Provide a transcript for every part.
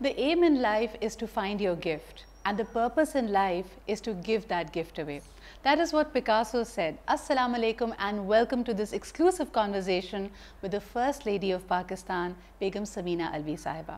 The aim in life is to find your gift, and the purpose in life is to give that gift away. That is what Picasso said. Assalamu alaikum and welcome to this exclusive conversation with the First Lady of Pakistan, Begum Samina Alvi Sahiba.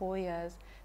4 years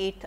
8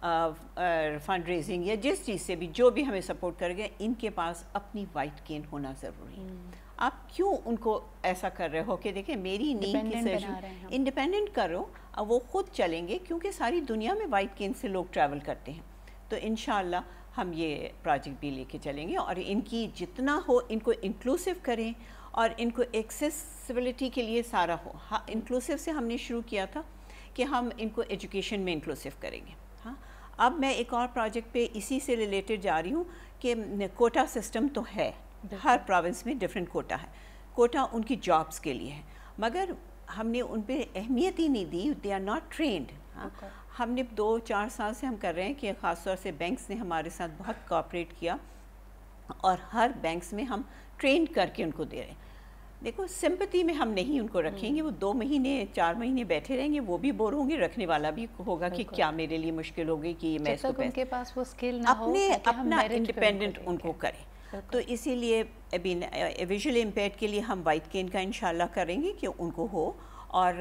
fund raising یا جس چیز سے بھی جو بھی ہمیں support کر گئے، ان کے پاس اپنی وائٹ کین ہونا ضروری ہے. آپ کیوں ان کو ایسا کر رہے ہو کہ دیکھیں میری نیڈ کی سرجری انڈیپینڈنٹ کرو، اب وہ خود چلیں گے، کیونکہ ساری دنیا میں وائٹ کین سے لوگ ٹریول کرتے ہیں. تو انشاءاللہ ہم یہ پروجیکٹ بھی لے کے چلیں گے اور ان کی جتنا ہو ان کو انکلوسیو کریں اور ان کو ایکسیسبلٹی کے لیے سارا ہو. ہاں انکلوسیو سے ہم نے شروع کیا تھا کہ ہم ان کو ایجوکیشن میں انکلوسیو کریں گے. ہاں اب میں ایک اور پروجیکٹ پہ اسی سے ریلیٹڈ جا رہی ہوں کہ کوٹا سسٹم تو ہے، ہر پروونس میں ڈفرینٹ کوٹا ہے. کوٹا ان کی جابس کے لیے ہے، مگر ہم نے ان پہ اہمیت ہی نہیں دی. They are not trained. ہم نے 2-4 سال سے ہم کر رہے ہیں کہ خاص طور سے بینکس نے ہمارے ساتھ بہت کوآپریٹ کیا اور ہر بینکس میں ہم ٹرین کر کے ان کو دے رہے ہیں. دیکھو سمپتی میں ہم نہیں ان کو رکھیں گے، وہ 2 مہینے 4 مہینے بیٹھے رہیں گے، وہ بھی بور ہوں گے، رکھنے والا بھی ہوگا کہ کیا میرے لیے مشکل ہو گئی کہ میں اس کو ان کے پاس وہ اسکل نہ ہو اپنا انڈیپینڈنٹ ان کو کریں. تو اسی لیے ابھی ویژول امپیئرڈ کے لیے ہم وائٹ کین کا انشاءاللہ کریں گے کہ ان کو ہو. اور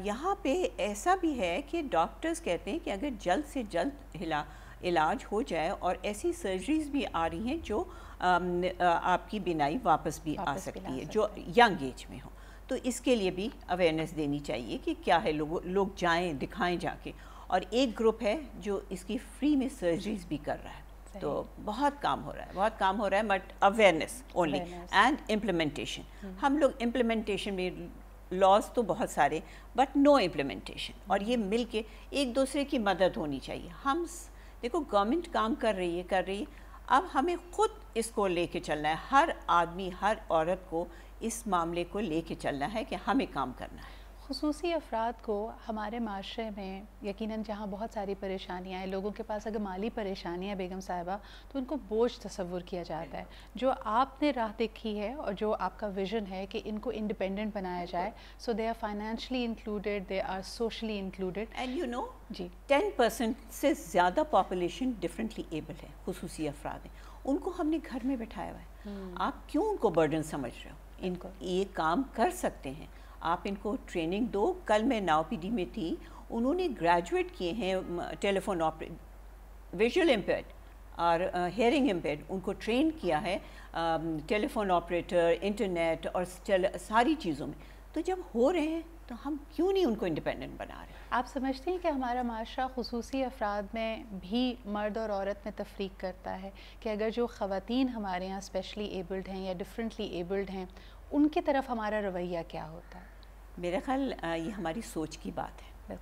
یہاں پہ ایسا بھی ہے کہ ڈاکٹرز کہتے ہیں کہ اگر جلد سے جلد علاج ہو جائے، اور ایسی سرجریز بھی آ رہی ہیں جو آپ کی بینائی واپس بھی آ سکتی ہے جو ینگ ایج میں ہو. تو اس کے لیے بھی اویئرنیس دینی چاہیے کہ کیا ہے، لوگ جائیں دکھائیں جا کے. اور ایک گروپ ہے جو اس کی فری میں سرجریز بھی کر رہا ہے. تو بہت کام ہو رہا ہے but awareness only and implementation. ہم لوگ امپلیمنٹیشن میں لاز تو بہت سارے بٹ نو امپلیمنٹیشن، اور یہ مل کے ایک دوسرے کی مدد ہونی چاہیے. ہم دیکھو گورنمنٹ کام کر رہی ہے، اب ہمیں خود اس کو لے کے چلنا ہے. ہر آدمی ہر عورت کو اس معاملے کو لے کے چلنا ہے کہ ہمیں کام کرنا ہے. خصوصی افراد کو ہمارے معاشرے میں یقیناً جہاں بہت ساری پریشانیاں ہیں، لوگوں کے پاس اگر مالی پریشانیاں بیگم صاحبہ تو ان کو بوجھ تصور کیا جاتا ہے. جو آپ نے راہ دیکھی ہے اور جو آپ کا ویژن ہے کہ ان کو انڈیپینڈنٹ بنایا جائے، so they are financially included, they are socially included. And 10% سے زیادہ پاپولیشن ڈفرینٹلی ایبل ہے، خصوصی افراد ہیں. ان کو ہم نے گھر میں بٹھایا ہوا ہے. آپ کیوں ان کو برڈن سمجھ رہے ہو؟ ان کو یہ کام کر سکتے ہیں، آپ ان کو ٹریننگ دو. کل میں ناؤ پی ڈی میں تھی، انہوں نے گریجویٹ کیے ہیں ٹیلیفون ویژول امپیئرڈ اور ہیئرنگ امپیئرڈ، ان کو ٹرین کیا ہے ٹیلیفون آپریٹر، انٹرنیٹ اور ساری چیزوں میں. تو جب ہو رہے ہیں تو ہم کیوں نہیں ان کو انڈیپینڈنٹ بنا رہے ہیں؟ آپ سمجھتے ہیں کہ ہمارا معاشرہ خصوصی افراد میں بھی مرد اور عورت میں تفریق کرتا ہے کہ اگر جو خواتین ہمارے یہاں اسپیشلی ایبلڈ ہیں یا ڈفرینٹلی ایبلڈ ہیں، ان کی طرف ہمارا رویہ کیا ہوتا ہے؟ میرا خیال یہ ہماری سوچ کی بات ہے.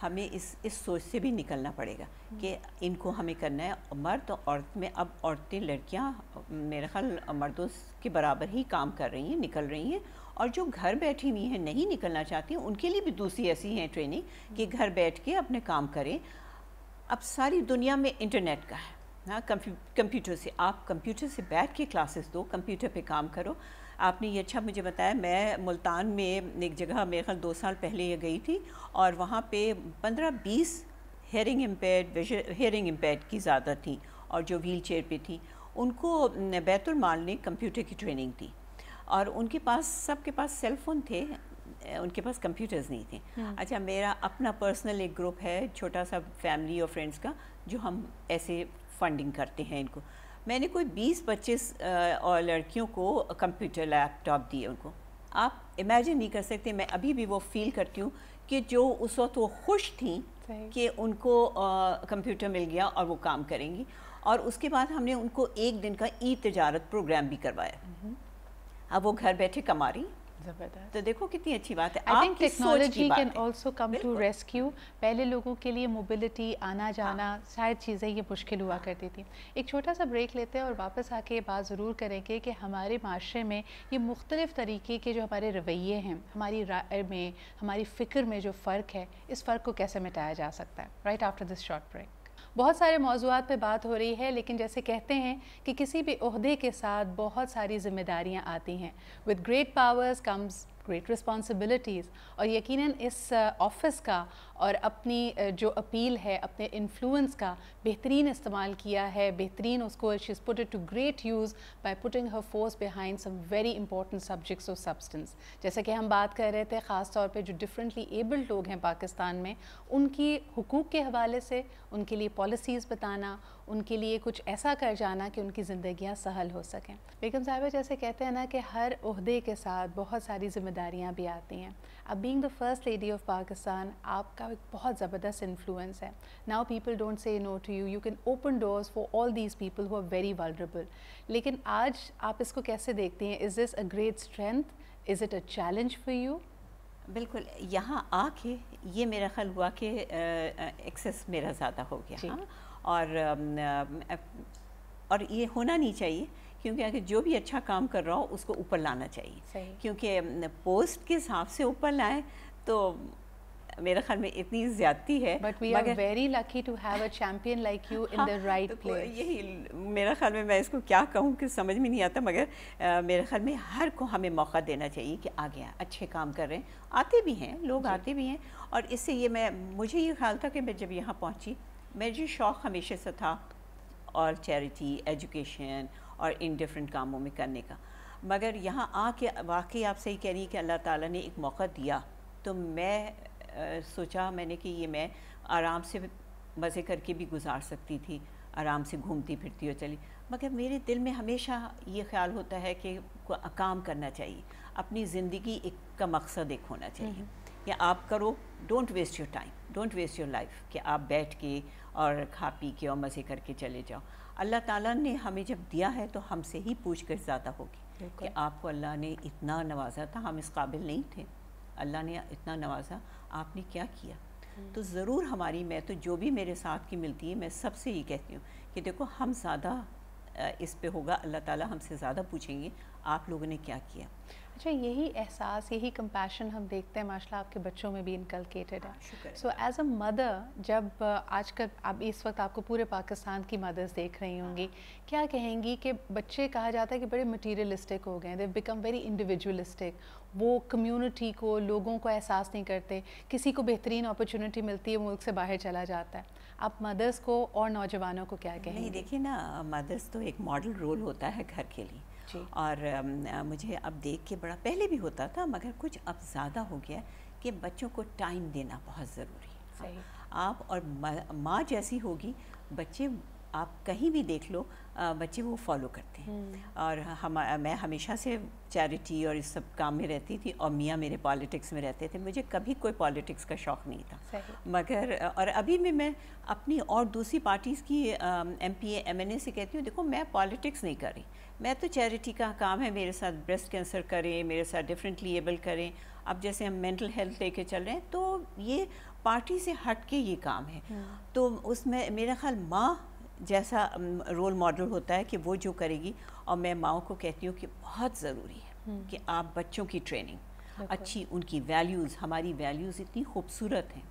ہمیں اس سوچ سے بھی نکلنا پڑے گا کہ ان کو ہمیں کرنا ہے. مرد اور عورت میں اب عورتیں لڑکیاں میرا خیال مردوں کے برابر ہی کام کر رہی ہیں، نکل رہی ہیں. اور جو گھر بیٹھی ہوئی ہیں نہیں نکلنا چاہتی ہیں، ان کے لیے بھی دوسری ایسی ہیں ٹریننگ کہ گھر بیٹھ کے اپنے کام کریں. اب ساری دنیا میں انٹرنیٹ کا ہے. ہاں کمپیوٹر سے آپ کمپیوٹر سے بیٹھ کے کلاسز دو، کمپیوٹر پہ کام کرو. آپ نے یہ اچھا مجھے بتایا، میں ملتان میں ایک جگہ میرے خیال 2 سال پہلے یہ گئی تھی، اور وہاں پہ 15-20 ہیئرنگ امپیئرڈ کی زیادہ تھیں، اور جو ویل چیئر پہ تھیں ان کو بیت المال نے کمپیوٹر کی ٹریننگ دی. اور ان کے پاس سب کے پاس سیل فون تھے، ان کے پاس کمپیوٹرز نہیں تھے. اچھا میرا اپنا پرسنل ایک گروپ ہے چھوٹا سا فیملی اور فرینڈس کا، جو ہم ایسے فنڈنگ کرتے ہیں ان کو. میں نے کوئی 20-25 اور لڑکیوں کو کمپیوٹر لیپ ٹاپ دیے ان کو. آپ امیجن نہیں کر سکتے. میں ابھی بھی وہ فیل کرتی ہوں کہ جو اس وقت وہ خوش تھیں کہ ان کو کمپیوٹر مل گیا اور وہ کام کریں گی. اور اس کے بعد ہم نے ان کو 1 دن کا ای تجارت پروگرام بھی کروایا. اب وہ گھر بیٹھے کما رہی. تو دیکھو کتنی اچھی بات ہے. I think technology can also come to rescue. پہلے لوگوں کے لیے موبلٹی، آنا جانا، شاید چیزیں یہ مشکل ہوا کرتی تھی. ایک چھوٹا سا بریک لیتے ہیں اور واپس آ کے یہ بات ضرور کریں گے کہ ہمارے معاشرے میں یہ مختلف طریقے کے جو ہمارے رویے ہیں، ہماری رائے میں، ہماری فکر میں جو فرق ہے، اس فرق کو کیسے مٹایا جا سکتا ہے. Right after this short break. بہت سارے موضوعات پہ بات ہو رہی ہے، لیکن جیسے کہتے ہیں کہ کسی بھی عہدے کے ساتھ بہت ساری ذمہ داریاں آتی ہیں. with great powers comes great responsibilities. اور یقیناً اس آفس کا اور اپنی جو اپیل ہے اپنے انفلوئنس کا بہترین استعمال کیا ہے, بہترین اس کو she's put it to great use by putting her force behind some very important subjects of substance. جیسا کہ ہم بات کر رہے تھے خاص طور پہ جو ڈفرینٹلی ایبلڈ لوگ ہیں پاکستان میں, ان کی حقوق کے حوالے سے ان کے لیے پالیسیز بتانا, ان کے لیے کچھ ایسا کر جانا کہ ان کی زندگیاں سہل ہو سکیں. بیگم صاحبہ جیسے کہتے ہیں نا کہ ہر عہدے کے ساتھ بہت ساری ذمہ داریاں بھی آتی ہیں. اب being the first lady of Pakistan آپ کا ایک بہت زبردست انفلوئنس ہے. Now people don't say no to you, you can open doors for all these people who are very vulnerable. لیکن آج آپ اس کو کیسے دیکھتی ہیں؟ Is this a great strength, is it a challenge for you? بالکل, یہاں آ کے یہ میرا خیال ہوا کہ ایکسیس میرا زیادہ ہو گیا, اور یہ ہونا نہیں چاہیے, کیونکہ اگر جو بھی اچھا کام کر رہا ہو اس کو اوپر لانا چاہیے, کیونکہ پوسٹ کے حساب سے اوپر لائیں تو میرے خیال میں اتنی زیادتی ہے. But we are very lucky to have a champion like you in the right place. یہی میرا خیال میں اس کو کیا کہوں کہ سمجھ میں نہیں آتا, مگر میرے خیال میں ہر کو ہمیں موقع دینا چاہیے کہ آگے اچھے کام کر رہے ہیں, آتے بھی ہیں لوگ, آتے بھی ہیں. اور اس سے یہ مجھے یہ خیال تھا کہ میں جب یہاں پہنچی, میرا جو شوق ہمیشہ سے تھا اور چیریٹی, ایجوکیشن اور ان ڈفرینٹ کاموں میں کرنے کا, مگر یہاں آ کے واقعی آپ صحیح کہہ رہی ہیں کہ اللہ تعالیٰ نے ایک موقع دیا, تو میں سوچا میں نے کہ یہ میں آرام سے مزے کر کے بھی گزار سکتی تھی, آرام سے گھومتی پھرتی ہو چلی, مگر میرے دل میں ہمیشہ یہ خیال ہوتا ہے کہ کام کرنا چاہیے, اپنی زندگی ایک کا مقصد ایک ہونا چاہیے, کہ آپ کرو, don't waste your time, don't waste your life, کہ آپ بیٹھ کے اور کھا پی کے اور مزے کر کے چلے جاؤ. اللہ تعالیٰ نے ہمیں جب دیا ہے تو ہم سے ہی پوچھ کر زیادہ ہوگی کہ آپ کو اللہ نے اتنا نوازا تھا, ہم اس قابل نہیں تھے, اللہ نے اتنا نوازا, آپ نے کیا کیا. تو ضرور ہماری, میں تو جو بھی میرے ساتھ کی ملتی ہے میں سب سے یہ کہتی ہوں کہ دیکھو ہم زیادہ اس پہ ہوگا, اللہ تعالیٰ ہم سے زیادہ پوچھیں گے آپ لوگوں نے کیا کیا. اچھا, یہی احساس, یہی کمپیشن ہم دیکھتے ہیں ماشاء اللہ آپ کے بچوں میں بھی انکلکیٹڈ ہے. سو ایز اے مدر, جب آج کل اب اس وقت آپ کو پورے پاکستان کی مدرس دیکھ رہی ہوں گی, کیا کہیں گی کہ بچے کہا جاتا ہے کہ بڑے مٹیریلسٹک ہو گئے ہیں, دے بیکم ویری انڈیویجولسٹک, وہ کمیونٹی کو, لوگوں کو احساس نہیں کرتے, کسی کو بہترین اپرچونٹی ملتی ہے ملک سے باہر چلا جاتا ہے. آپ مدرس کو اور نوجوانوں کو کیا کہیں گے؟ نہیں دیکھیے نا, مدرس تو ایک ماڈل رول ہوتا ہے گھر کے لیے, اور مجھے اب دیکھ کے بڑا, پہلے بھی ہوتا تھا مگر کچھ اب زیادہ ہو گیا کہ بچوں کو ٹائم دینا بہت ضروری ہے. آپ اور ماں جیسی ہوگی, بچے آپ کہیں بھی دیکھ لو, بچے وہ فالو کرتے ہیں. اور میں ہمیشہ سے چیریٹی اور اس سب کام میں رہتی تھی, اور میاں میرے پالیٹکس میں رہتے تھے, مجھے کبھی کوئی پالیٹکس کا شوق نہیں تھا. مگر اور ابھی بھی میں اپنی اور دوسری پارٹیز کی ایم پی اے, ایم این اے سے کہتی ہوں دیکھو میں پالیٹکس نہیں کر رہی, میں تو چیریٹی کا کام ہے, میرے ساتھ بریسٹ کینسر کریں, میرے ساتھ ڈفرینٹلی ایبل کریں, اب جیسے ہم مینٹل ہیلتھ لے کے چل رہے ہیں, تو یہ پارٹی سے ہٹ کے یہ کام ہے. تو اس میں میرا خیال ماں جیسا رول ماڈل ہوتا ہے کہ وہ جو کرے گی, اور میں ماؤں کو کہتی ہوں کہ بہت ضروری ہے کہ آپ بچوں کی ٹریننگ اچھی, ان کی ویلیوز, ہماری ویلیوز اتنی خوبصورت ہیں.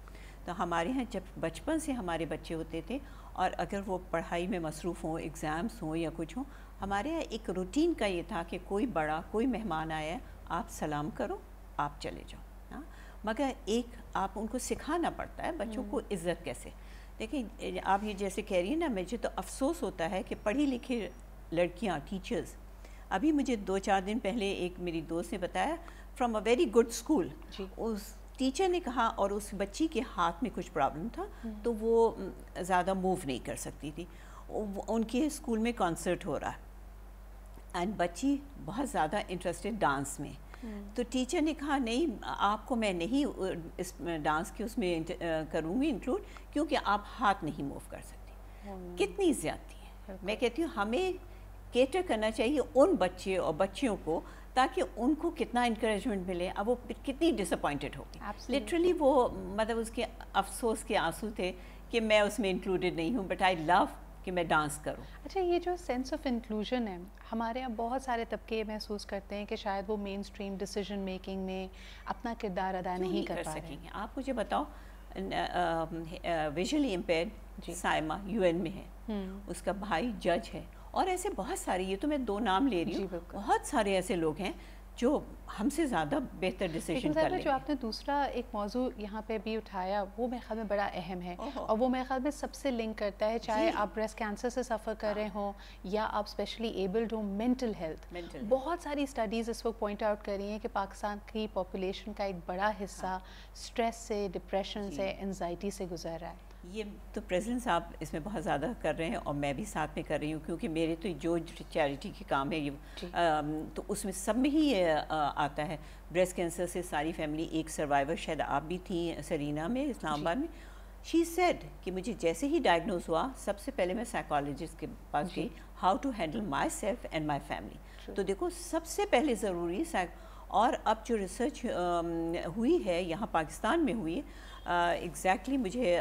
تو ہمارے یہاں جب بچپن سے ہمارے بچے ہوتے تھے, اور اگر وہ پڑھائی میں مصروف ہوں, ایگزامس ہوں یا کچھ ہوں, ہمارے یہاں ایک روٹین کا یہ تھا کہ کوئی بڑا, کوئی مہمان آیا ہے, آپ سلام کرو, آپ چلے جاؤ. ہاں, مگر ایک آپ ان کو سکھانا پڑتا ہے بچوں کو عزت کیسے. دیکھیں آپ یہ جیسے کہہ رہی ہیں نا, مجھے تو افسوس ہوتا ہے کہ پڑھی لکھی لڑکیاں, ٹیچرز, ابھی مجھے 2-4 دن پہلے ایک میری دوست نے بتایا from a very good school, اس ٹیچر نے کہا, اور اس بچی کے ہاتھ میں کچھ پرابلم تھا تو وہ زیادہ موو نہیں کر سکتی تھی. ان کے اسکول میں کانسرٹ ہو رہا ہے, اینڈ بچی بہت زیادہ انٹرسٹڈ ڈانس میں, تو ٹیچر نے کہا نہیں, آپ کو میں نہیں اس ڈانس کی اس میں کروں گی انکلوڈ, کیونکہ آپ ہاتھ نہیں موو کر سکتی. کتنی زیادتی ہے. میں کہتی ہوں ہمیں کیٹر کرنا چاہیے ان بچے اور بچیوں کو, تاکہ ان کو کتنا انکریجمنٹ ملے. اب وہ کتنی ڈس اپوائنٹڈ ہوگی, لٹرلی وہ مطلب اس کے افسوس کے آنسو تھے کہ میں اس میں انکلوڈیڈ نہیں ہوں, بٹ آئی لو کہ میں ڈانس کروں. اچھا, یہ جو سینس آف انکلوژن ہے, ہمارے یہاں بہت سارے طبقے محسوس کرتے ہیں کہ شاید وہ مین اسٹریم ڈیسیژن میکنگ میں اپنا کردار ادا نہیں کر سکیں گے. آپ مجھے بتاؤ, visually impaired Saima U N میں ہے, اس کا بھائی جج ہے, اور ایسے بہت سارے, یہ تو میں 2 نام لے رہی ہوں, بہت سارے ایسے لوگ ہیں جو ہم سے زیادہ بہتر ڈیسیجن کر لیں. جو آپ نے دوسرا ایک موضوع یہاں پہ بھی اٹھایا وہ میرے خیال میں بڑا اہم ہے اور وہ میرے خیال میں سب سے لنک کرتا ہے, چاہے آپ بریسٹ کینسر سے سفر کر رہے ہوں یا آپ اسپیشلی ایبلڈ ہوں. مینٹل ہیلتھ, بہت ساری اسٹڈیز اس وقت پوائنٹ آؤٹ کر رہی ہیں کہ پاکستان کی پاپولیشن کا ایک بڑا حصہ اسٹریس سے, ڈپریشن سے, انزائٹی سے گزر رہا ہے. یہ تو پریزیڈنٹ صاحب اس میں بہت زیادہ کر رہے ہیں اور میں بھی ساتھ میں کر رہی ہوں, کیونکہ میرے تو جو چیریٹی کے کام ہے یہ تو اس میں سب میں ہی یہ آتا ہے. بریسٹ کینسر سے ساری فیملی, ایک سروائیور شاید آپ بھی تھیں سرینا میں, اسلام آباد میں, شی سیڈ کہ مجھے جیسے ہی ڈائگنوز ہوا سب سے پہلے میں سائیکالوجسٹ کے پاس گئی, how to handle myself and my family. تو دیکھو سب سے پہلے ضروری اور اب جو ریسرچ ہوئی ہے یہاں پاکستان میں ہوئی ایگزیکٹلی مجھے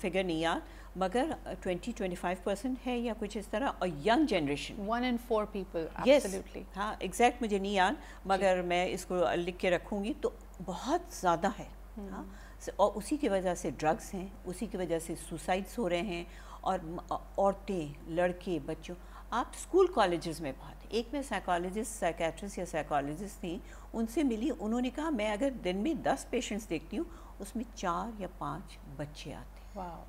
فگر نہیں یاد مگر 20-25% ہے یا کچھ اس طرح, اور ینگ جنریشن 1 in 4 people. یس ہاں ایگزیکٹ مجھے نہیں یاد مگر میں اس کو لکھ کے رکھوں گی, تو بہت زیادہ ہے. ہاں اور اسی کی وجہ سے ڈرگس ہیں, اسی کی وجہ سے سوسائڈس ہو رہے ہیں, اور عورتیں, لڑکے, بچوں. آپ اسکول کالجز میں بہت, ایک میں سائیکالوجسٹ, سائیکیٹرسٹ یا سائیکالوجسٹ تھیں, ان سے ملی, انہوں نے کہا میں اگر دن میں 10 پیشنٹس دیکھتی ہوں اس میں 4 یا 5 بچے آتے ہیں. واو.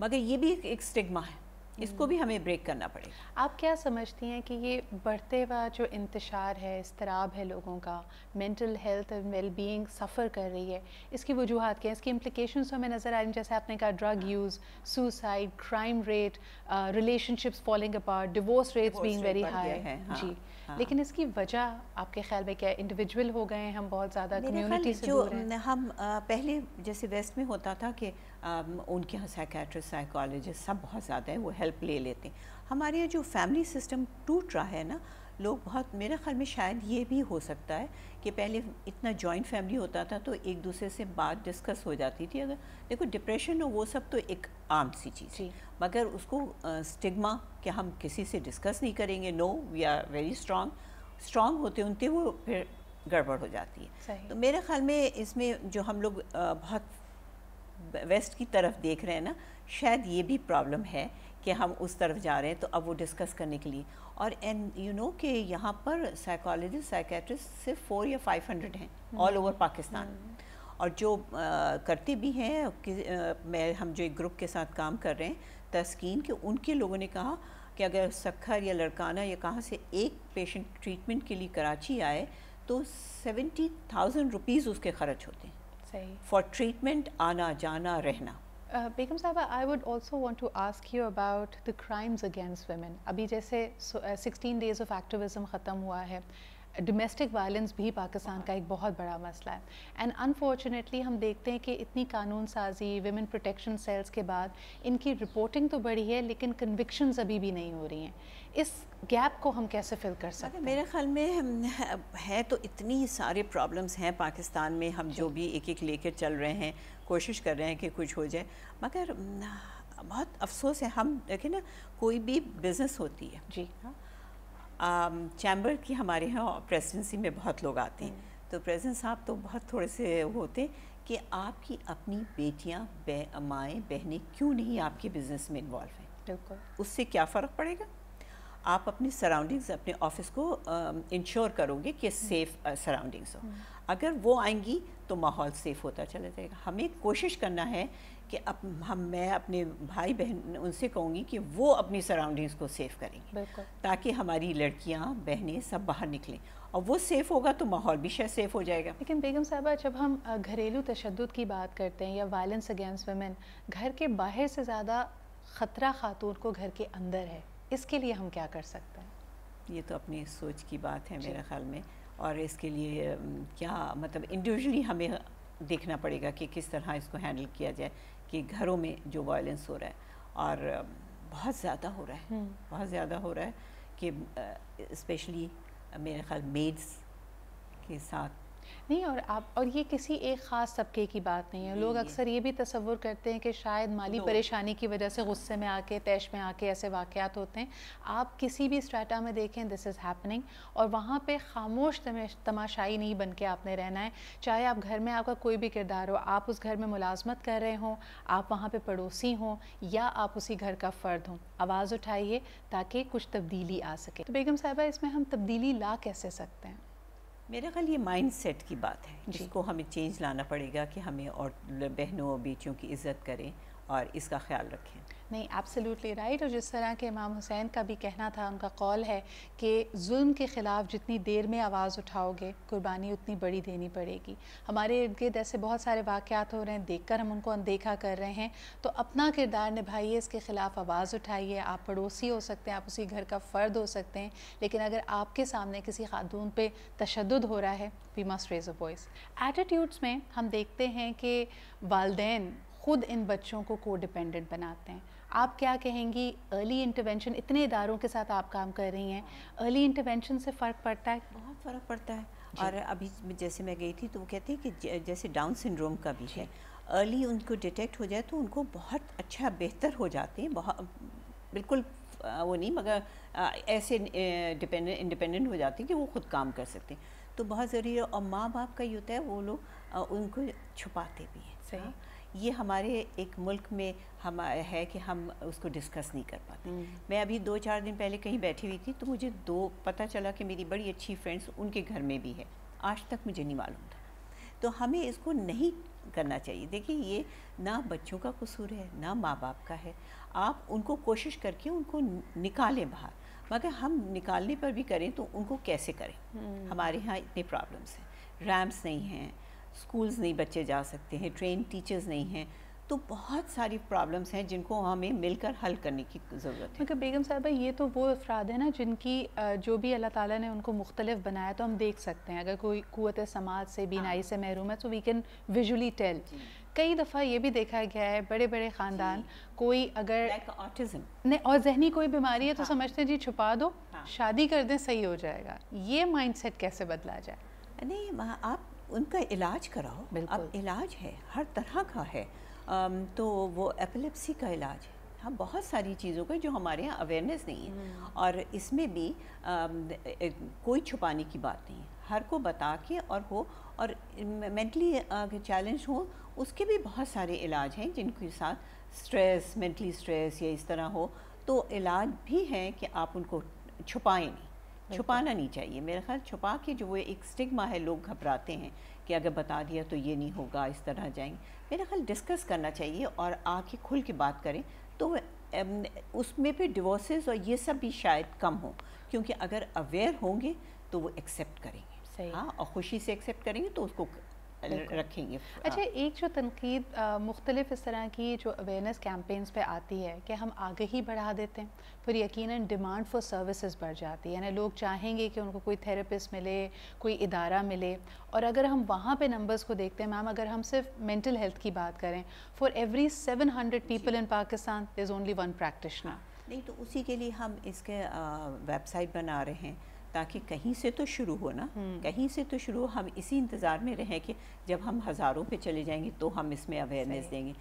مگر یہ بھی ایک سٹگما ہے, اس کو بھی ہمیں بریک کرنا پڑے گا. آپ کیا سمجھتی ہیں کہ یہ بڑھتے ہوا جو انتشار ہے, اضطراب ہے لوگوں کا, mental health and well being سفر کر رہی ہے, اس کی وجوہات کیا ہیں, اس کی امپلیکیشنز ہمیں نظر آ رہی ہیں, جیسے آپ نے کہا drug use, suicide, crime rate, relationships falling apart, divorce rates being very high. جی, لیکن اس کی وجہ آپ کے خیال میں کیا ہے؟ انڈیویجول ہو گئے ہیں ہم بہت زیادہ, کمیونٹی سے دور ہیں. ہم پہلے جیسے ویسٹ میں ہوتا تھا کہ ان کے یہاں سائیکیٹرسٹ, سائیکالوجسٹ سب بہت زیادہ ہیں, وہ ہیلپ لے لیتے ہیں. ہمارے یہاں جو فیملی سسٹم ٹوٹ رہا ہے نا, لوگ بہت, میرے خیال میں شاید یہ بھی ہو سکتا ہے کہ پہلے اتنا جوائنٹ فیملی ہوتا تھا تو ایک دوسرے سے بات ڈسکس ہو جاتی تھی. اگر دیکھو ڈپریشن ہو وہ سب تو ایک عام سی چیز ہے, مگر اس کو اسٹگما کہ ہم کسی سے ڈسکس نہیں کریں گے, نو وی آر ویری اسٹرانگ ہوتے ہوتے وہ پھر گڑبڑ ہو جاتی ہے. تو میرے خیال میں اس میں جو ہم لوگ بہت ویسٹ کی طرف دیکھ رہے ہیں نا, شاید یہ بھی پرابلم ہے کہ ہم اس طرف جا رہے ہیں تو اب وہ ڈسکس کرنے کے لیے. اور یو نو کہ یہاں پر سائیکالوجسٹ, سائیکیٹرسٹ صرف 4 یا 500 ہیں آل اوور پاکستان, اور جو کرتے بھی ہیں, ہم جو ایک گروپ کے ساتھ کام کر رہے ہیں تسکین, کہ ان کے لوگوں نے کہا کہ اگر سکھر یا لڑکانہ یا کہاں سے ایک پیشنٹ ٹریٹمنٹ کے لیے کراچی آئے تو 70,000 روپیز اس کے خرچ ہوتے ہیں فار ٹریٹمنٹ, آنا جانا رہنا. بیگم صاحبہ, I would also want to ask you about the crimes against women. ابھی جیسے 16 days آف ایکٹیویزم ختم ہوا ہے, ڈومیسٹک وائلنس بھی پاکستان کا ایک بہت بڑا مسئلہ ہے, اینڈ انفارچونیٹلی ہم دیکھتے ہیں کہ اتنی قانون سازی, ویمن پروٹیکشن سیلز کے بعد ان کی رپورٹنگ تو بڑھی ہے لیکن کنوکشنز ابھی بھی نہیں ہو رہی ہیں. اس گیپ کو ہم کیسے فل کر سکتے ہیں؟ میرے خیال میں ہے تو اتنی سارے پرابلمس ہیں پاکستان میں, ہم جو بھی ایک ایک لے کر چل رہے ہیں, کوشش کر رہے ہیں کہ کچھ ہو جائے, مگر بہت افسوس ہے. ہم دیکھیں نا, کوئی بھی بزنس ہوتی ہے, جی چیمبر کی ہمارے یہاں پریزیڈنسی میں بہت لوگ آتے ہیں, تو پریزیڈنٹ صاحب تو بہت تھوڑے سے ہوتے کہ آپ کی اپنی بیٹیاں, مائیں, بہنیں کیوں نہیں آپ کے بزنس میں انوالو ہیں؟ بالکل. اس سے کیا فرق پڑے گا؟ آپ اپنی سراؤنڈنگز, اپنے آفس کو انشور کرو گے کہ سیف سراؤنڈنگز ہو. اگر وہ آئیں گی تو ماحول سیف ہوتا چلا جائے گا. ہمیں کوشش کرنا ہے کہ میں اپنے بھائی بہن ان سے کہوں گی کہ وہ اپنی سراؤنڈنگز کو سیف کریں گے, تاکہ ہماری لڑکیاں, بہنیں سب باہر نکلیں, اور وہ سیف ہوگا تو ماحول بھی شاید سیف ہو جائے گا. لیکن بیگم صاحبہ, جب ہم گھریلو تشدد کی بات کرتے ہیں یا وائلنس اگینسٹ ویمن, گھر کے باہر سے زیادہ خطرہ خاتون کو گھر کے اندر ہے, اس کے لیے ہم کیا کر سکتے ہیں؟ یہ تو اپنی سوچ کی بات ہے میرے خیال میں, اور اس کے لیے کیا مطلب انڈیویجولی ہمیں دیکھنا پڑے گا کہ کس طرح اس کو ہینڈل کیا جائے, کہ گھروں میں جو وائلنس ہو رہا ہے اور بہت زیادہ ہو رہا ہے, بہت زیادہ ہو رہا ہے, کہ اسپیشلی میرے خیال میڈس کے ساتھ نہیں, اور یہ کسی ایک خاص طبقے کی بات نہیں ہے. لوگ اکثر یہ بھی تصور کرتے ہیں کہ شاید مالی پریشانی کی وجہ سے غصے میں آ کے, طیش میں آ کے ایسے واقعات ہوتے ہیں. آپ کسی بھی اسٹریٹا میں دیکھیں, دس از ہیپننگ, اور وہاں پہ خاموش تماشائی نہیں بن کے آپ نے رہنا ہے. چاہے آپ گھر میں آپ کا کوئی بھی کردار ہو, آپ اس گھر میں ملازمت کر رہے ہوں, آپ وہاں پہ پڑوسی ہوں, یا آپ اسی گھر کا فرد ہوں, آواز اٹھائیے تاکہ کچھ تبدیلی آ سکے. تو بیگم صاحبہ, اس میں ہم تبدیلی لا کیسے سکتے ہیں؟ میرا خیال یہ مائنڈ سیٹ کی بات ہے جس کو ہمیں چینج لانا پڑے گا کہ ہمیں اور بہنوں اور بیٹیوں کی عزت کریں اور اس کا خیال رکھیں. نہیں ایبسلیوٹلی رائٹ. اور جس طرح کہ امام حسین کا بھی کہنا تھا, ان کا قول ہے کہ ظلم کے خلاف جتنی دیر میں آواز اٹھاؤ گے قربانی اتنی بڑی دینی پڑے گی. ہمارے ارد گرد ایسے بہت سارے واقعات ہو رہے ہیں, دیکھ کر ہم ان کو اندیکھا کر رہے ہیں, تو اپنا کردار نبھائیے, اس کے خلاف آواز اٹھائیے. آپ پڑوسی ہو سکتے ہیں, آپ اسی گھر کا فرد ہو سکتے ہیں, لیکن اگر آپ کے سامنے کسی خاتون پہ تشدد ہو رہا ہے, we must raise a voice. Attitudes میں ہم دیکھتے ہیں کہ والدین خود ان بچوں کو کو ڈیپینڈنٹ بناتے ہیں. آپ کیا کہیں گی, ارلی انٹرونشن, اتنے اداروں کے ساتھ آپ کام کر رہی ہیں, ارلی انٹرونشن سے فرق پڑتا ہے؟ بہت فرق پڑتا ہے. اور ابھی جیسے میں گئی تھی تو وہ کہتے ہیں کہ جیسے ڈاؤن سنڈروم کا بھی ہے, ارلی ان کو ڈیٹیکٹ ہو جائے تو ان کو بہت اچھا بہتر ہو جاتے ہیں, بہت بالکل وہ نہیں مگر ایسے انڈیپینڈنٹ ہو جاتے ہیں کہ وہ خود کام کر سکتے ہیں. تو بہت ضروری ہے. اور ماں باپ کا یہ ہوتا ہے وہ لوگ ان کو چھپاتے بھی ہیں. صحیح. یہ ہمارے ایک ملک میں ہم ہے کہ ہم اس کو ڈسکس نہیں کر پاتے. میں ابھی 2-4 دن پہلے کہیں بیٹھی ہوئی تھی تو مجھے پتہ چلا کہ میری بڑی اچھی فرینڈس ان کے گھر میں بھی ہے, آج تک مجھے نہیں معلوم تھا. تو ہمیں اس کو نہیں کرنا چاہیے. دیکھیے یہ نہ بچوں کا قصور ہے نہ ماں باپ کا ہے. آپ ان کو کوشش کر کے ان کو نکالیں باہر, مگر ہم نکالنے پر بھی کریں تو ان کو کیسے کریں. ہمارے ہاں اتنے پرابلمس ہیں, ریمپس نہیں ہیں, اسکولز نہیں بچے جا سکتے ہیں, ٹرین ٹیچرز نہیں ہیں, تو بہت ساری پرابلمس ہیں جن کو ہمیں مل کر حل کرنے کی ضرورت ہے. مگر بیگم صاحبہ یہ تو وہ افراد ہیں نا جن کی جو بھی اللہ تعالیٰ نے ان کو مختلف بنایا, تو ہم دیکھ سکتے ہیں اگر کوئی قوت سماعت سے بینائی سے محروم ہے تو وی کین ویژولی ٹیل. کئی دفعہ یہ بھی دیکھا گیا ہے بڑے بڑے خاندان, کوئی اگر نہیں اور ذہنی کوئی بیماری ہے تو سمجھتے ہیں جی چھپا دو, شادی کر دیں صحیح ہو جائے گا. یہ مائنڈ سیٹ کیسے بدلا جائے؟ نہیں, آپ ان کا علاج کراؤ. اب علاج ہے, ہر طرح کا ہے. تو وہ ایپیلیپسی کا علاج ہے. ہاں بہت ساری چیزوں کا جو ہمارے یہاں اویئرنیس نہیں ہے, اور اس میں بھی کوئی چھپانے کی بات نہیں ہے. ہر کو بتا کے اور مینٹلی چیلنج ہو اس کے بھی بہت سارے علاج ہیں جن کے ساتھ اسٹریس, مینٹلی اسٹریس یا اس طرح ہو تو علاج بھی ہے کہ آپ ان کو چھپائیں نہیں. چھپانا نہیں چاہیے. میرا خیال چھپا کے جو وہ ایک سٹگما ہے, لوگ گھبراتے ہیں کہ اگر بتا دیا تو یہ نہیں ہوگا, اس طرح جائیں گے. میرا خیال ڈسکس کرنا چاہیے اور آ کے کھل کے بات کریں تو اس میں پھر ڈیورسز اور یہ سب بھی شاید کم ہوں, کیونکہ اگر اویئر ہوں گے تو وہ ایکسیپٹ کریں گے. ہاں, اور خوشی سے ایکسیپٹ کریں گے تو اس کو رکھیں گے. اچھا, ایک جو تنقید مختلف اس طرح کی جو اویئرنیس کیمپینز پہ آتی ہے کہ ہم آگہی بڑھا دیتے ہیں, پھر یقیناً ڈیمانڈ فار سروسز بڑھ جاتی ہے. یعنی لوگ چاہیں گے کہ ان کو کوئی تھراپسٹ ملے, کوئی ادارہ ملے, اور اگر ہم وہاں پہ نمبرز کو دیکھتے ہیں میم, اگر ہم صرف مینٹل ہیلتھ کی بات کریں, for every 700 people in Pakistan there is only 1 practitioner. نہیں تو اسی کے لیے ہم اس کے ویب سائٹ بنا رہے ہیں تاکہ کہیں سے تو شروع ہو نا, کہیں سے تو شروع. ہم اسی انتظار میں رہیں کہ جب ہم ہزاروں پہ چلے جائیں گے تو ہم اس میں اویئرنیس دیں گے.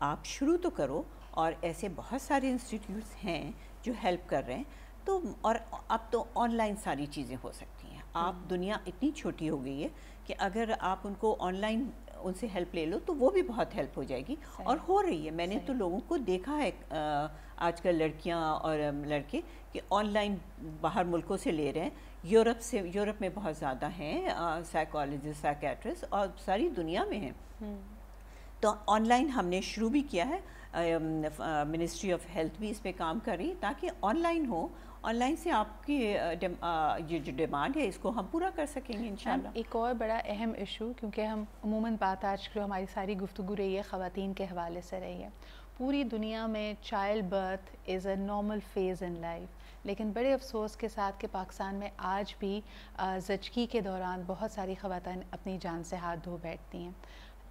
آپ شروع تو کرو, اور ایسے بہت سارے انسٹیٹیوٹس ہیں جو ہیلپ کر رہے ہیں. تو اور اب تو آن لائن ساری چیزیں ہو سکتی ہیں. آپ دنیا اتنی چھوٹی ہو گئی ہے کہ اگر آپ ان کو آن لائن ان سے ہیلپ لے لو تو وہ بھی بہت ہیلپ ہو جائے گی, اور ہو رہی ہے. میں نے تو لوگوں کو دیکھا ہے آج کل لڑکیاں اور لڑکے کہ آن لائن باہر ملکوں سے لے رہے ہیں. یورپ میں بہت زیادہ ہیں سائیکالوجسٹ, سائیکیٹرسٹ, اور ساری دنیا میں ہیں. تو آن لائن ہم نے شروع بھی کیا ہے, منسٹری آف ہیلتھ بھی اس پہ کام کر رہی ہے تاکہ on line who. On line سے آپ کی یہ جو ڈیمانڈ ہے اس کو ہم پورا کر سکیں گے انشاءاللہ. ایک اور بڑا اہم ایشو, کیونکہ ہم عموماً بات آج جو ہماری ساری گفتگو رہی ہے خواتین کے حوالے سے رہی ہے, پوری دنیا میں child birth is a normal phase in life, لیکن بڑے افسوس کے ساتھ کہ پاکستان میں آج بھی زچگی کے دوران بہت ساری خواتین اپنی جان سے ہاتھ دھو بیٹھتی ہیں.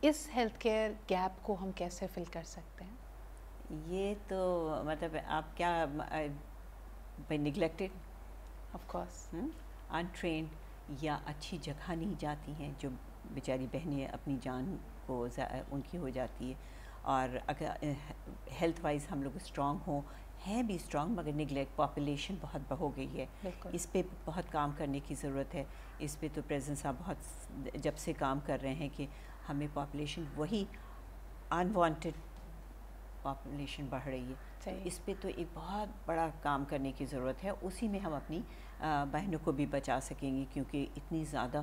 اس ہیلتھ کیئر گیپ کو ہم کیسے فل کر سکتے ہیں؟ یہ تو مطلب آپ کیا نگلیکٹڈ آف کورس, انٹرینڈ یا اچھی جگہ نہیں جاتی ہیں, جو بیچاری بہنیں اپنی جان کو ان کی ہو جاتی ہے. اور اگر ہیلتھ وائز ہم لوگ اسٹرانگ ہوں, ہیں بھی اسٹرانگ, مگر نگلیکٹ, پاپولیشن بہت ہو گئی ہے. اس پہ بہت کام کرنے کی ضرورت ہے. اس پہ تو پریزیڈنٹ صاحب بہت جب سے کام کر رہے ہیں کہ ہمیں پاپولیشن وہی انوانٹیڈ پاپولیشن بڑھ رہی ہے، اس پہ تو ایک بہت بڑا کام کرنے کی ضرورت ہے. اسی میں ہم اپنی بہنوں کو بھی بچا سکیں گے، کیونکہ اتنی زیادہ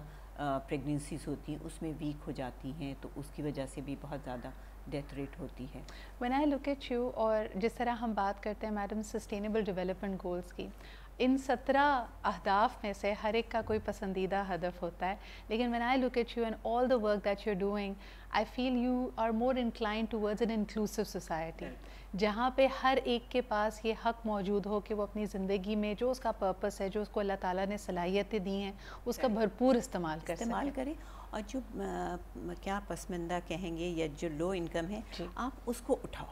پریگننسیز ہوتی ہیں، اس میں ویک ہو جاتی ہیں، تو اس کی وجہ سے بھی بہت زیادہ ڈیتھ ریٹ ہوتی ہے. When I look at you، اور جس طرح ہم بات کرتے ہیں میڈم سسٹینیبل ڈیولپمنٹ گولز کی، ان 17 اہداف میں سے ہر ایک کا کوئی پسندیدہ ہدف ہوتا ہے، لیکن when I look at you and all the work that you're doing, I feel you are more inclined towards an inclusive society، جہاں پہ ہر ایک کے پاس یہ حق موجود ہو کہ وہ اپنی زندگی میں جو اس کا پرپس ہے، جو اس کو اللہ تعالیٰ نے صلاحیتیں دی ہیں، اس کا بھرپور استعمال کرے. اور جو کیا پسماندہ کہیں گے یا جو لو انکم ہے، آپ اس کو اٹھاؤ.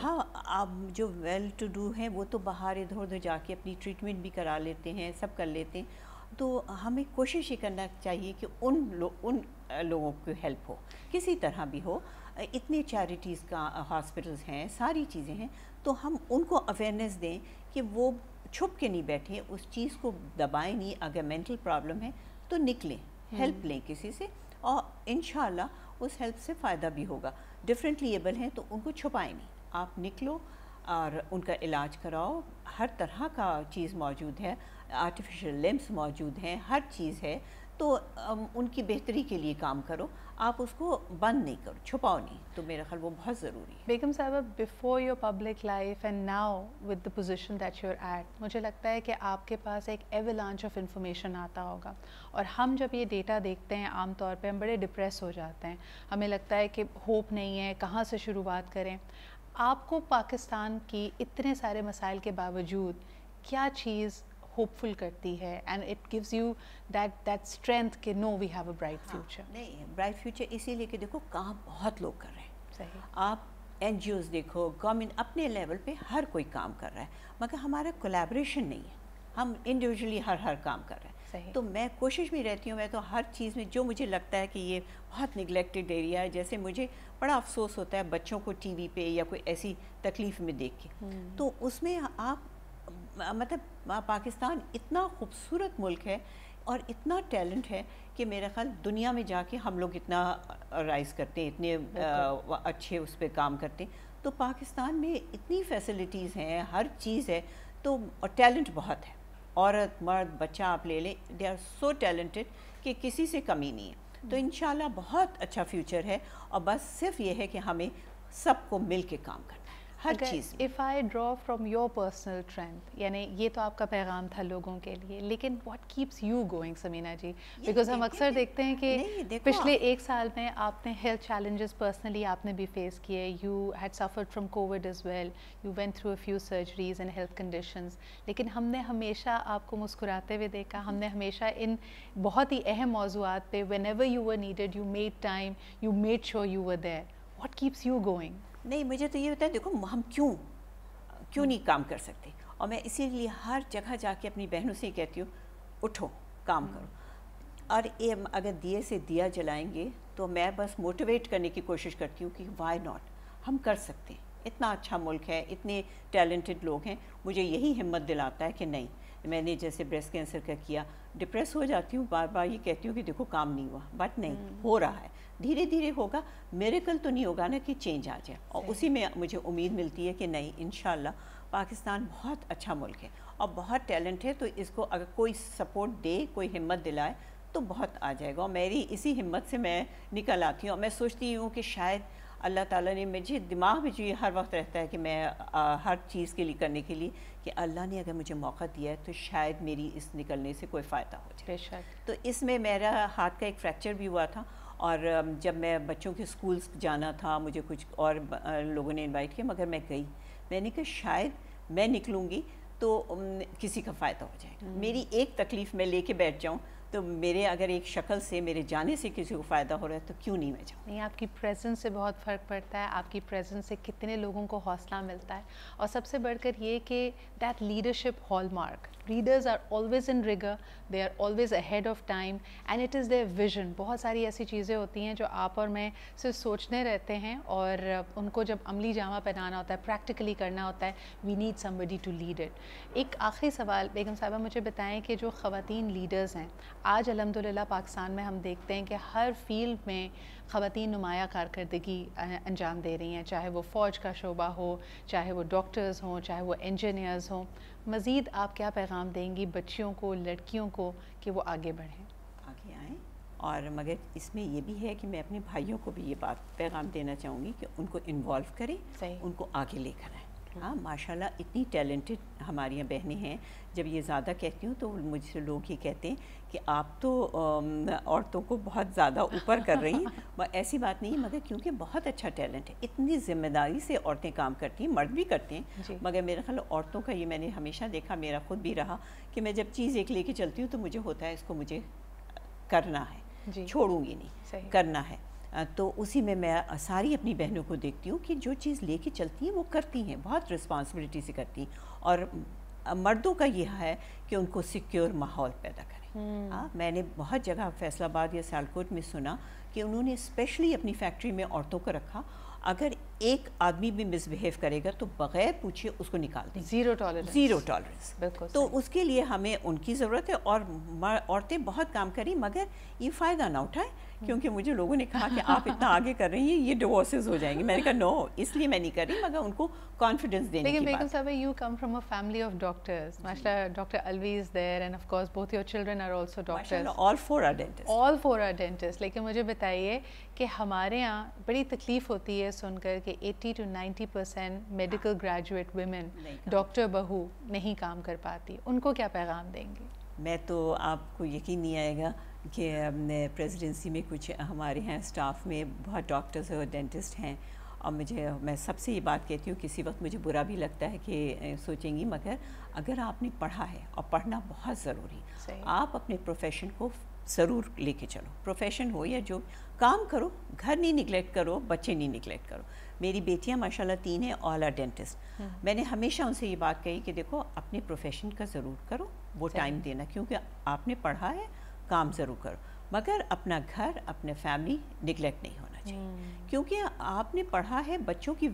ہاں، آپ جو ویل ٹو ڈو ہیں وہ تو باہر ادھر ادھر جا کے اپنی ٹریٹمنٹ بھی کرا لیتے ہیں، سب کر لیتے ہیں. تو ہمیں کوشش یہ کرنا چاہیے کہ ان لوگوں کی ہیلپ ہو، کسی طرح بھی ہو. اتنے چیریٹیز کا ہاسپٹلز ہیں، ساری چیزیں ہیں، تو ہم ان کو اویئرنیس دیں کہ وہ چھپ کے نہیں بیٹھیں، اس چیز کو دبائیں نہیں. اگر مینٹل پرابلم ہے تو نکلیں، ہیلپ لیں کسی سے، اور انشاءاللہ اس ہیلپ سے فائدہ بھی ہوگا. ڈفرینٹلی ایبل ہیں تو ان کو چھپائیں نہیں، آپ نکلو اور ان کا علاج کراؤ. ہر طرح کا چیز موجود ہے، آرٹیفیشل لمبس موجود ہیں، ہر چیز ہے، تو ان کی بہتری کے لیے کام کرو. آپ اس کو بند نہیں کرو، چھپاؤ نہیں. تو میرا خیال وہ بہت ضروری ہے. بیگم صاحبہ، before your public life and now with the position that you are at, مجھے لگتا ہے کہ آپ کے پاس ایک ایولانچ آف انفارمیشن آتا ہوگا، اور ہم جب یہ ڈیٹا دیکھتے ہیں عام طور پہ ہم بڑے ڈپریس ہو جاتے ہیں. ہمیں لگتا ہے کہ ہوپ نہیں ہے، کہاں سے شروعات کریں. آپ کو پاکستان کی اتنے سارے مسائل کے باوجود کیا چیز ہوپ فل کرتی ہے and it gives you that strength کہ know we have a bright future? نہیں، برائٹ فیوچر اسی لیے کہ دیکھو کام بہت لوگ کر رہے ہیں. صحیح. آپ این جی اوز دیکھو، گورنمنٹ اپنے لیول پہ ہر کوئی کام کر رہا ہے، مگر ہمارا کولیبریشن نہیں ہے. ہم انڈیویجولی ہر کام کر رہے ہیں. تو میں کوشش بھی رہتی ہوں، میں تو ہر چیز میں جو مجھے لگتا ہے کہ یہ بہت نگلیکٹڈ ایریا ہے، جیسے مجھے بڑا افسوس ہوتا ہے بچوں کو ٹی وی پہ یا کوئی ایسی تکلیف میں دیکھ کے، تو اس میں آپ مطلب پاکستان اتنا خوبصورت ملک ہے اور اتنا ٹیلنٹ ہے کہ میرا خیال دنیا میں جا کے ہم لوگ اتنا رائز کرتے ہیں، اتنے اچھے اس پہ کام کرتے ہیں. تو پاکستان میں اتنی فیسلٹیز ہیں، ہر چیز ہے، تو ٹیلنٹ بہت ہے. عورت مرد بچہ آپ لے لیں، دے آر سو ٹیلنٹڈ کہ کسی سے کمی نہیں ہے. تو انشاءاللہ بہت اچھا فیوچر ہے، اور بس صرف یہ ہے کہ ہمیں سب کو مل کے کام کرنا ہے ہر چیز میں. If I draw from your personal trend, یعنی یہ تو آپ کا پیغام تھا لوگوں کے لیے، لیکن what keeps you going Samina ji? Because ہم اکثر دیکھتے ہیں کہ پچھلے ایک سال میں آپ نے ہیلتھ چیلنجز پرسنلی آپ نے بھی فیس کیے. You had suffered from covid as well, you went through a few surgeries and health conditions, لیکن ہم نے ہمیشہ آپ کو مسکراتے ہوئے دیکھا. ہم نے ہمیشہ ان بہت ہی اہم موضوعات پہ when ever you were needed you made time, you made sure you were there. What keeps you going? نہیں، مجھے تو یہ ہوتا ہے دیکھو ہم کیوں نہیں کام کر سکتے، اور میں اسی لیے ہر جگہ جا کے اپنی بہنوں سے کہتی ہوں اٹھو کام کرو. اور اگر دیے سے دیا جلائیں گے تو میں بس موٹیویٹ کرنے کی کوشش کرتی ہوں کہ وائی ناٹ، ہم کر سکتے ہیں. اتنا اچھا ملک ہے، اتنے ٹیلنٹڈ لوگ ہیں. مجھے یہی ہمت دلاتا ہے کہ نہیں. میں نے جیسے بریسٹ کینسر کا کیا، ڈپریس ہو جاتی ہوں، بار بار یہ کہتی ہوں کہ دیکھو کام نہیں ہوا، بٹ نہیں ہو رہا ہے، دھیرے دھیرے ہوگا. میریکل تو نہیں ہوگا نا کہ چینج آ جائے، اور اسی میں مجھے امید ملتی ہے کہ نہیں انشاءاللہ پاکستان بہت اچھا ملک ہے اور بہت ٹیلنٹ ہے. تو اس کو اگر کوئی سپورٹ دے، کوئی ہمت دلائے تو بہت آ جائے گا. اور میری اسی ہمت سے میں نکل آتی ہوں. اور میں سوچتی ہوں کہ شاید اللہ تعالیٰ نے مجھے دماغ میں جو ہر وقت رہتا ہے کہ میں ہر چیز کے لیے کرنے کے لیے کہ اللہ نے اگر مجھے موقع دیا ہے تو شاید میری اس نکلنے سے کوئی فائدہ ہو جائے. تو اس میں میرا ہاتھ کا ایک فریکچر بھی ہوا تھا، اور جب میں بچوں کے اسکولس جانا تھا، مجھے کچھ اور لوگوں نے انوائٹ کیا، مگر میں گئی. میں نے کہا شاید میں نکلوں گی تو کسی کا فائدہ ہو جائے گا. میری ایک تکلیف میں لے کے بیٹھ جاؤں تو میرے اگر ایک شکل سے میرے جانے سے کسی کو فائدہ ہو رہا ہے تو کیوں نہیں میں جاؤں. نہیں، آپ کی پریزنس سے بہت فرق پڑتا ہے. آپ کی پریزنس سے کتنے لوگوں کو حوصلہ ملتا ہے، اور سب سے بڑھ کر یہ کہ that leadership hallmark. Leaders are always in rigour, they are always ahead of time, and it is their vision. بہت ساری ایسی چیزیں ہوتی ہیں جو آپ اور میں صرف سوچنے رہتے ہیں، اور ان کو جب عملی جامہ پہنانا ہوتا ہے، پریکٹیکلی کرنا ہوتا ہے، we need somebody to lead it. ایک آخری سوال بیگم صاحبہ، مجھے بتائیں کہ جو خواتین لیڈرز ہیں آج الحمدللہ پاکستان میں ہم دیکھتے ہیں کہ ہر فیلڈ میں خواتین نمایاں کارکردگی انجام دے رہی ہیں، چاہے وہ فوج کا شعبہ ہو، چاہے وہ ڈاکٹرز ہوں، چاہے وہ انجینئرز ہوں. مزید آپ کیا پیغام دیں گی بچیوں کو، لڑکیوں کو کہ وہ آگے بڑھیں؟ آگے آئیں. اور مگر اس میں یہ بھی ہے کہ میں اپنے بھائیوں کو بھی یہ بات پیغام دینا چاہوں گی کہ ان کو انوالو کریں، ان کو آگے لے کر آئیں. ہاں ماشاءاللہ اتنی ٹیلنٹڈ ہماری یہاں بہنیں ہیں. جب یہ زیادہ کہتی ہوں تو مجھ سے لوگ یہ کہتے ہیں کہ آپ تو عورتوں کو بہت زیادہ اوپر کر رہی ہیں. ایسی بات نہیں ہے، مگر کیونکہ بہت اچھا ٹیلنٹ ہے. اتنی ذمہ داری سے عورتیں کام کرتی ہیں، مرد بھی کرتے ہیں، مگر میرا خیال عورتوں کا یہ میں نے ہمیشہ دیکھا، میرا خود بھی رہا کہ میں جب چیز ایک لے کے چلتی ہوں تو مجھے ہوتا ہے اس کو مجھے کرنا ہے، چھوڑوں گی نہیں، کرنا ہے. تو اسی میں ساری اپنی بہنوں کو دیکھتی ہوں کہ جو چیز لے کے چلتی ہیں وہ کرتی ہیں، بہت رسپانسبلٹی سے کرتی ہیں. اور مردوں کا یہ ہے کہ ان کو سیکیور ماحول پیدا کریں. میں نے بہت جگہ فیصل آباد یا سیالکوٹ میں سنا کہ انہوں نے اسپیشلی اپنی فیکٹری میں عورتوں کو رکھا، اگر ایک آدمی بھی مس بہیو کرے گا تو بغیر پوچھے اس کو نکال دیں. Zero tolerance. تو اس کے لیے ہمیں ان کی ضرورت ہے. اور عورتیں بہت کام کریں مگر یہ فائدہ نہ اٹھائیں، کیونکہ مجھے لوگوں نے کہا کہ آپ اتنا آگے کر رہی ہیں یہ ڈیورسز ہو جائیں گے. میں نے کہا نو، اس لیے میں نہیں کر رہی، مگر ان کو کانفیڈنس دینے کی بات. لیکن بیگم صاحبہ you come from a family of doctors. ماشاءاللہ doctor الوی is there and of course both your children are also doctors. All four are dentists. All four are dentists. لیکن مجھے بتائیے کہ ہمارے ہاں بڑی تکلیف ہوتی ہے سن کر کہ 80 to 90% medical graduate women doctor بہو نہیں کام کر پاتی. ان کو کیا پیغام دیں گے؟ میں تو آپ کو یقین نہیں آئے گا کہ پریزیڈنسی میں کچھ ہمارے ہیں اسٹاف میں بہت ڈاکٹرز اور ڈینٹسٹ ہیں، اور میں سب سے یہ بات کہتی ہوں، کسی وقت مجھے برا بھی لگتا ہے کہ سوچیں گی، مگر اگر آپ نے پڑھا ہے اور پڑھنا بہت ضروری، آپ اپنے پروفیشن کو ضرور لے کے چلو. پروفیشن ہو یا جو کام کرو، گھر نہیں نگلیکٹ کرو، بچے نہیں نگلیکٹ کرو. میری بیٹیاں ماشاءاللہ 3 ہیں، آل آر ڈینٹسٹ. میں نے ہمیشہ ان سے یہ بات کہی کہ دیکھو اپنے پروفیشن کا ضرور کرو، وہ ٹائم دینا، کیونکہ آپ نے پڑھا ہے، کام ضرور کرو، مگر اپنا گھر، اپنے فیملی نگلیکٹ نہیں ہونا چاہیے. کیونکہ آپ نے پڑھا ہے بچوں کی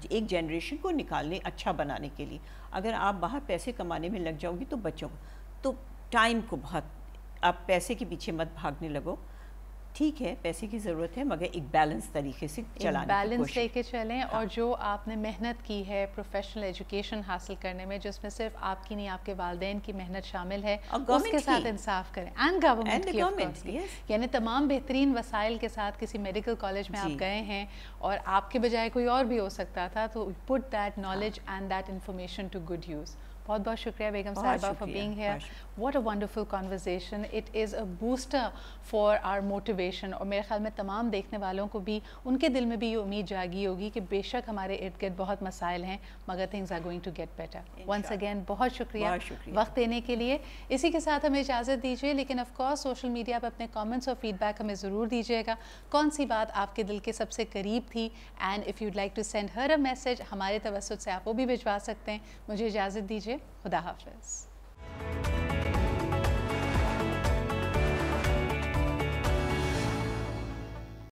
ایک جنریشن کو نکالنے، اچھا بنانے کے لیے. اگر آپ باہر پیسے کمانے میں لگ جاؤ گی تو بچوں کو تو ٹائم کو بہت، آپ پیسے کے پیچھے مت بھاگنے لگو. ٹھیک ہے پیسے کی ضرورت ہے، مگر ایک بیلنس طریقے سے چلانے کی کوشش، بیلنس لے کے چلیں. اور جو آپ نے محنت کی ہے پروفیشنل ایجوکیشن حاصل کرنے میں، جس میں صرف آپ کی نہیں آپ کے والدین کی محنت شامل ہے، اس کے ساتھ انصاف کریں. اینڈ گورنمنٹ کی، یعنی تمام بہترین وسائل کے ساتھ کسی میڈیکل کالج میں آپ گئے ہیں اور آپ کے بجائے کوئی اور بھی ہو سکتا تھا، تو put that knowledge and that information to good use. بہت بہت شکریہ بیگم صاحبہ for being here. What a wonderful conversation. It is a booster for our motivation. اور میرے خیال میں تمام دیکھنے والوں کو بھی، ان کے دل میں بھی یہ امید جاگی ہوگی کہ بے شک ہمارے ارد گرد بہت مسائل ہیں، مگر things are going to get better. Once again بہت شکریہ وقت دینے کے لیے. اسی کے ساتھ ہمیں اجازت دیجیے، لیکن آف کورس سوشل میڈیا پہ اپنے کامنٹس اور فیڈ بیک ہمیں ضرور دیجیے گا. کون سی بات آپ کے دل کے سب سے قریب تھی؟ And if you'd like to send her a message, ہمارے توسط سے آپ وہ بھی بھجوا سکتے ہیں. مجھے اجازت دیجیے. خدا حافظ.